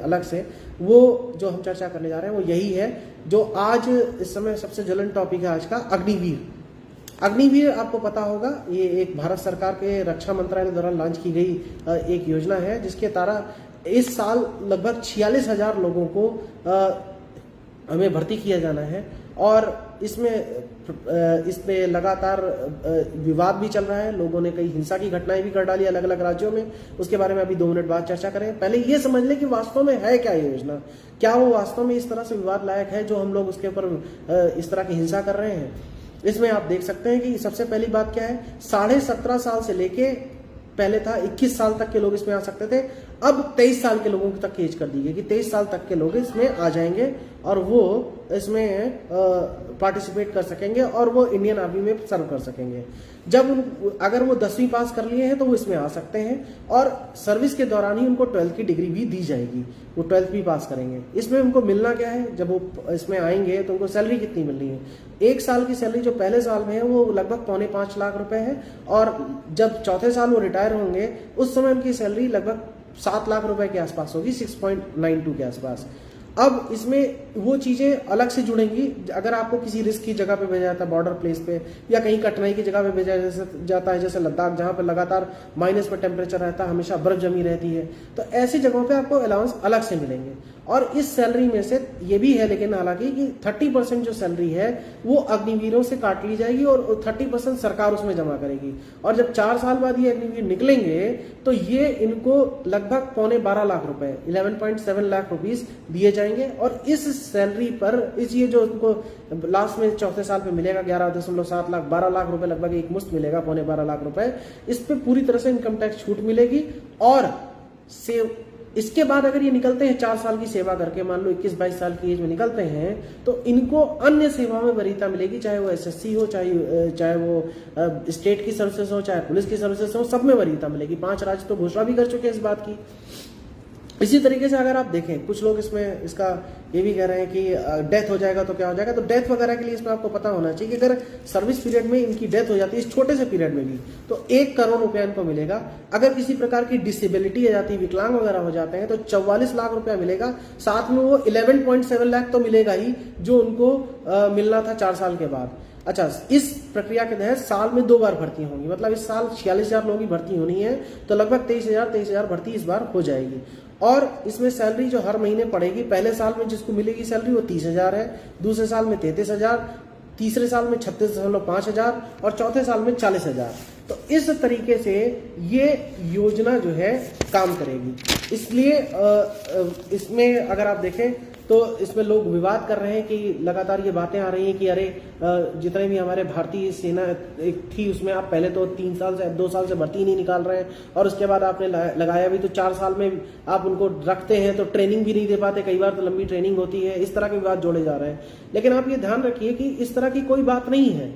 अलग से, वो जो हम चर्चा करने जा रहे हैं वो यही है जो आज इस समय सबसे ज्वलंत टॉपिक है आज का, अग्निवीर। अग्निवीर आपको पता होगा, ये एक भारत सरकार के रक्षा मंत्रालय द्वारा लॉन्च की गई एक योजना है, जिसके द्वारा इस साल लगभग 46,000 लोगों को हमें भर्ती किया जाना है। और इसमें लगातार विवाद भी चल रहा है, लोगों ने कई हिंसा की घटनाएं भी कर डाली अलग अलग राज्यों में। उसके बारे में अभी 2 मिनट बाद चर्चा करें। पहले ये समझ लें कि वास्तव में है क्या ये योजना, क्या वो वास्तव में इस तरह से विवाद लायक है जो हम लोग उसके ऊपर इस तरह की हिंसा कर रहे हैं। इसमें आप देख सकते हैं कि सबसे पहली बात क्या है, 17.5 साल से लेके पहले था 21 साल तक के लोग इसमें आ सकते थे, अब 23 साल के लोगों तक एज कर दी गई कि 23 साल तक के लोग इसमें आ जाएंगे और वो इसमें पार्टिसिपेट कर सकेंगे और वो इंडियन आर्मी में सर्व कर सकेंगे। जब अगर वो 10वीं पास कर लिए हैं तो वो इसमें आ सकते हैं और सर्विस के दौरान ही उनको 12th की डिग्री भी दी जाएगी, वो 12th भी पास करेंगे। इसमें उनको मिलना क्या है, जब वो इसमें आएंगे तो उनको सैलरी कितनी मिलनी है। 1 साल की सैलरी जो पहले साल में है वो लगभग 4.25 लाख रुपए है, और जब चौथे साल वो रिटायर होंगे उस समय उनकी सैलरी लगभग 7 लाख रुपए के आसपास होगी, 6.92 के आसपास। अब इसमें वो चीजें अलग से जुड़ेंगी। अगर आपको किसी रिस्क की जगह पे भेजा जाता है, बॉर्डर प्लेस पे, या कहीं कठिनाई की जगह पे भेजा जाता है जैसे लद्दाख, जहां पर लगातार माइनस में टेम्परेचर रहता है, हमेशा बर्फ जमी रहती है, तो ऐसी जगहों पे आपको अलाउंस अलग से मिलेंगे। और इस सैलरी में से ये भी है लेकिन हालांकि कि 30% जो सैलरी है वो अग्निवीरों से काट ली जाएगी और 30% सरकार उसमें जमा करेगी। और जब 4 साल बाद ये अग्निवीर निकलेंगे तो ये इनको लगभग 12.25 लाख रुपए, 11.7 लाख रुपीस दिए जाएंगे। और इस सैलरी पर ये जो उनको लास्ट में चौथे साल पे मिलेगा 11.7 लाख, 12 लाख रुपए लगभग एक मुश्त मिलेगा, 12.25 लाख रुपए, इस पे पूरी तरह से इनकम टैक्स छूट मिलेगी। और इसके बाद अगर ये निकलते हैं 4 साल की सेवा करके, मान लो 21-22 साल की एज में निकलते हैं, तो इनको अन्य सेवा में वरीयता मिलेगी, चाहे वो एसएससी हो, चाहे वो स्टेट की सर्विसेज हो, चाहे पुलिस की सर्विसेज हो, सब में वरीयता मिलेगी। 5 राज्य तो घोषणा भी कर चुके हैं इस बात की। इसी तरीके से अगर आप देखें, कुछ लोग इसमें इसका ये भी कह रहे हैं कि डेथ हो जाएगा तो क्या हो जाएगा, तो डेथ वगैरह के लिए इसमें आपको पता होना चाहिए कि अगर सर्विस पीरियड में इनकी डेथ हो जाती है, इस छोटे से पीरियड में भी, तो 1 करोड़ रुपया इनको मिलेगा। अगर किसी प्रकार की डिसेबिलिटी आ जाती है, विकलांग वगैरह हो जाते हैं, तो 44 लाख रुपया मिलेगा। साथ में वो 11.7 लाख तो मिलेगा ही जो उनको मिलना था 4 साल के बाद। अच्छा, इस प्रक्रिया के तहत साल में 2 बार भर्ती होंगी, मतलब इस साल 46,000 लोगों की भर्ती होनी है, तो लगभग 23,000 भर्ती इस बार हो जाएगी। और इसमें सैलरी जो हर महीने पड़ेगी, पहले साल में जिसको मिलेगी सैलरी वो 30,000 है, दूसरे साल में 33,000, तीसरे साल में 36,500 और चौथे साल में 40,000। तो इस तरीके से ये योजना जो है काम करेगी। इसलिए इसमें अगर आप देखें तो इसमें लोग विवाद कर रहे हैं कि लगातार ये बातें आ रही हैं कि अरे जितने भी हमारे भारतीय सेना एक थी उसमें आप पहले तो 2 साल से भर्ती नहीं निकाल रहे हैं, और उसके बाद आपने लगाया भी तो 4 साल में आप उनको रखते हैं तो ट्रेनिंग भी नहीं दे पाते, कई बार तो लंबी ट्रेनिंग होती है। इस तरह के विवाद जोड़े जा रहे हैं, लेकिन आप ये ध्यान रखिए कि इस तरह की कोई बात नहीं है।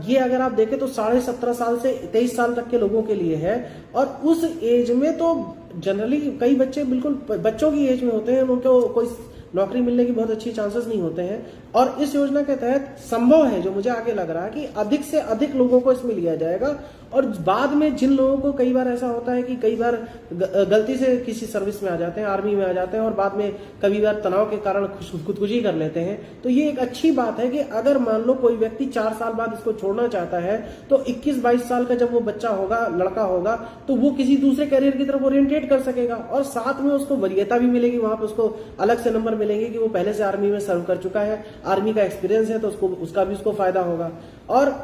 ये अगर आप देखें तो 17.5 साल से 23 साल तक के लोगों के लिए है, और उस एज में तो जनरली कई बच्चे बिल्कुल बच्चों की एज में होते हैं, उनको कोई नौकरी मिलने की बहुत अच्छी चांसेस नहीं होते हैं। और इस योजना के तहत संभव है, जो मुझे आगे लग रहा है, कि अधिक से अधिक लोगों को इसमें लिया जाएगा। और बाद में जिन लोगों को, कई बार ऐसा होता है कि कई बार गलती से किसी सर्विस में आ जाते हैं, आर्मी में आ जाते हैं, और बाद में कभी बार तनाव के कारण खुदकुशी कर लेते हैं, तो ये एक अच्छी बात है कि अगर मान लो कोई व्यक्ति 4 साल बाद इसको छोड़ना चाहता है, तो 21-22 साल का जब वो बच्चा होगा, लड़का होगा, तो वो किसी दूसरे करियर की तरफ ओरिएंटेट कर सकेगा, और साथ में उसको वरीयता भी मिलेगी, वहां पर उसको अलग से नंबर मिलेंगे कि वो पहले से आर्मी में सर्व कर चुका है, आर्मी का एक्सपीरियंस है, तो उसका भी उसको फायदा होगा। और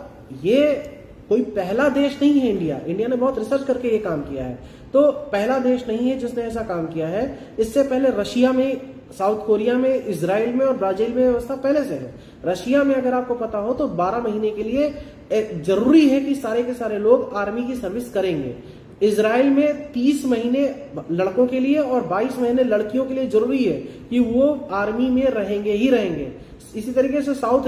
ये कोई पहला देश नहीं है इंडिया ने बहुत रिसर्च करके ये काम किया है, तो पहला देश नहीं है जिसने ऐसा काम किया है। इससे पहले रशिया में, साउथ कोरिया में, इजराइल में और ब्राजील में व्यवस्था पहले से है। रशिया में अगर आपको पता हो तो 12 महीने के लिए जरूरी है कि सारे के सारे लोग आर्मी की सर्विस करेंगे। इजराइल में 30 महीने लड़कों के लिए और 22 महीने लड़कियों के लिए जरूरी है कि वो आर्मी में रहेंगे ही रहेंगे। इसी तरीके से साउथ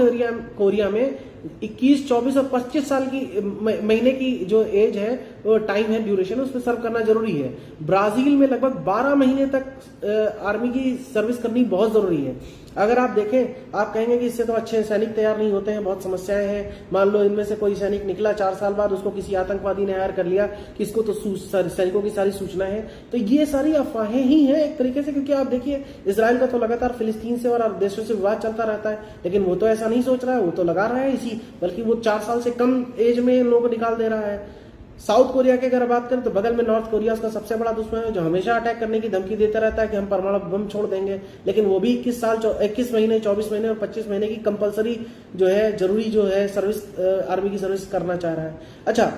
कोरिया में 21, 24 और 25 साल की महीने की जो एज है, वो टाइम है, ड्यूरेशन, उसमें सर्व करना जरूरी है। ब्राजील में लगभग 12 महीने तक आर्मी की सर्विस करनी बहुत जरूरी है। अगर आप देखें, आप कहेंगे कि इससे तो अच्छे सैनिक तैयार नहीं होते हैं, बहुत समस्याएं हैं। मान लो इनमें से कोई सैनिक निकला, 4 साल बाद उसको किसी आतंकवादी ने हायर कर लिया कि इसको तो सैनिकों की सारी सूचना है। तो ये सारी अफवाहें ही हैं एक तरीके से, क्योंकि आप देखिए इजराइल का तो लगातार फिलिस्तीन से और अरब देशों से विवाद चलता रहता है, लेकिन वो तो ऐसा नहीं सोच रहा है, वो तो लगा रहा है इसी, बल्कि वो 4 साल से कम एज में इन लोगों को निकाल दे रहा है। साउथ कोरिया की अगर बात करें तो बगल में नॉर्थ कोरिया उसका सबसे बड़ा दुश्मन है, जो हमेशा अटैक करने की धमकी देता रहता है कि हम परमाणु बम छोड़ देंगे, लेकिन वो भी 21 महीने, 24 महीने और 25 महीने की कंपलसरी जो है, जरूरी जो है सर्विस, आर्मी की सर्विस करना चाह रहा है। अच्छा,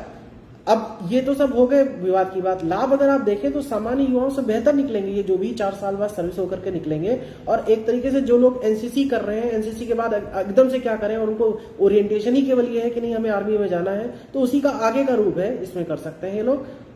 अब ये तो सब हो गए विवाद की बात। लाभ अगर आप देखें तो सामान्य युवाओं से बेहतर निकलेंगे ये, जो भी 4 साल बाद सर्विस होकर के निकलेंगे। और एक तरीके से जो लोग एनसीसी कर रहे हैं, एनसीसी के बाद एकदम से क्या करें, और उनको ओरिएंटेशन ही केवल ये है कि नहीं हमें आर्मी में जाना है, तो उसी का आगे का रूप है, इसमें कर सकते हैं ये लोग।